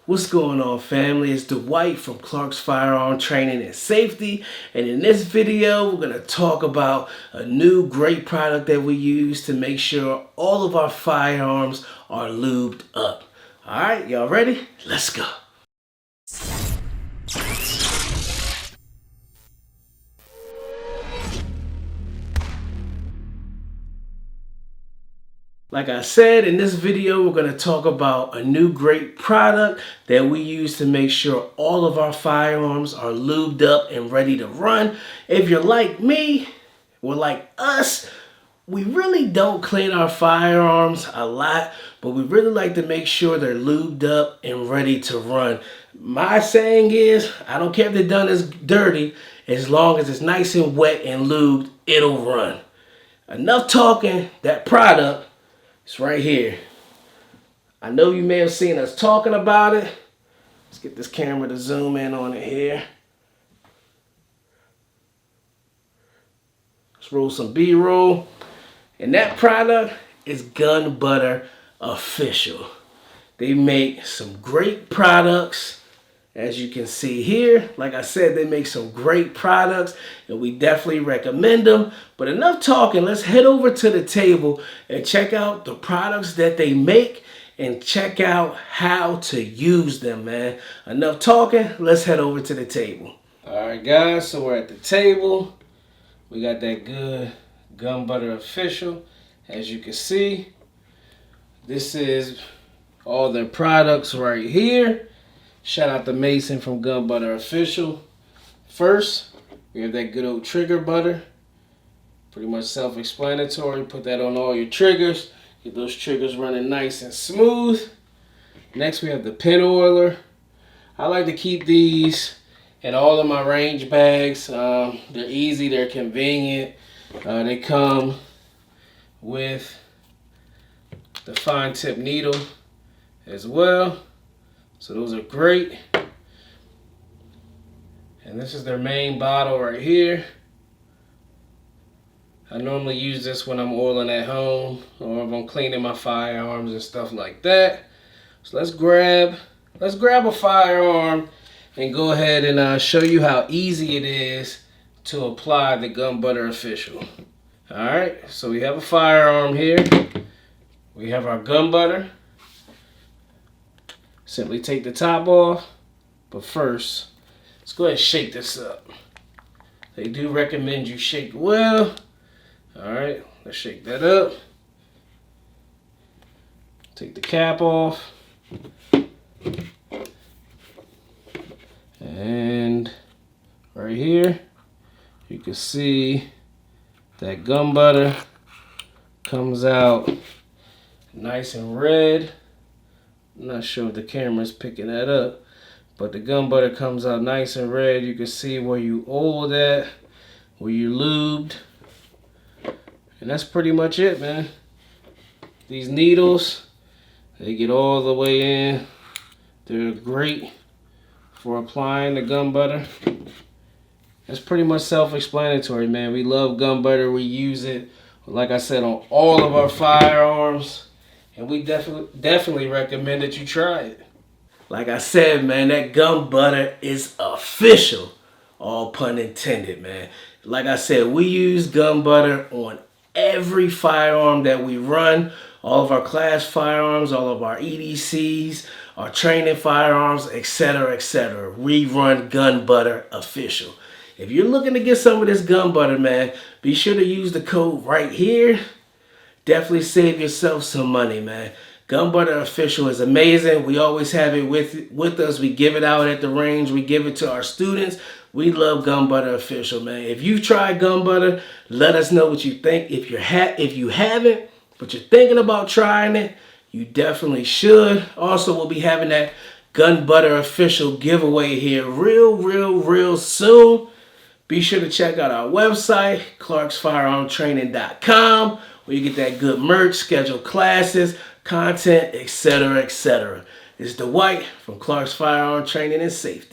What's going on, family? It's Dwight from Clark's Firearm Training and Safety, and in this video we're going to talk about a new great product that we use to make sure all of our firearms are lubed up. Alright, y'all ready? Let's go. Like I said, in this video, we're going to talk about a new great product that we use to make sure all of our firearms are lubed up and ready to run. If you're like me, or like us, we really don't clean our firearms a lot, but we really like to make sure they're lubed up and ready to run. My saying is, I don't care if they're done as dirty, as long as it's nice and wet and lubed, it'll run. Enough talking. That product, it's right here. I know you may have seen us talking about it. Let's get this camera to zoom in on it here. Let's roll some B-roll. And that product is Gun Butter Official. They make some great products. As you can see here, like I said, they make some great products and we definitely recommend them. But enough talking, let's head over to the table and check out the products that they make and check out how to use them, man. Enough talking, let's head over to the table. All right, guys, so we're at the table. We got that good Gun Butter Official. As you can see, this is all their products right here. Shout out to Mason from Gun Butter Official. First, we have that good old trigger butter. Pretty much self-explanatory. Put that on all your triggers. Get those triggers running nice and smooth. Next, we have the pin oiler. I like to keep these in all of my range bags. They're easy, they're convenient. They come with the fine tip needle as well. So those are great. And this is their main bottle right here. I normally use this when I'm oiling at home or if I'm cleaning my firearms and stuff like that. So let's grab a firearm and go ahead and show you how easy it is to apply the Gun Butter Official. Alright, so we have a firearm here. We have our gun butter. Simply take the top off, but first, let's go ahead and shake this up. They do recommend you shake well. All right, let's shake that up. Take the cap off. And right here, you can see that gun butter comes out nice and red. I'm not sure if the camera's picking that up, but the gun butter comes out nice and red. You can see where you oiled at, where you lubed. And that's pretty much it, man. These needles, they get all the way in. They're great for applying the gun butter. It's pretty much self-explanatory, man. We love gun butter. We use it, like I said, on all of our firearms. And we definitely recommend that you try it. Like I said, man, that gun butter is official. All pun intended, man. Like I said, we use gun butter on every firearm that we run. All of our class firearms, all of our EDCs, our training firearms, etc., etc. We run Gun Butter Official. If you're looking to get some of this gun butter, man, be sure to use the code right here. Definitely save yourself some money, man. Gun Butter Official is amazing. We always have it with us. We give it out at the range. We give it to our students. We love Gun Butter Official, man. If you've tried gun butter, let us know what you think. If you haven't, but you're thinking about trying it, you definitely should. Also, we'll be having that Gun Butter Official giveaway here real soon. Be sure to check out our website, clarksfirearmtraining.com, where you get that good merch, schedule classes, content, etc., etc. It's Dwight from Clark's Firearm Training and Safety.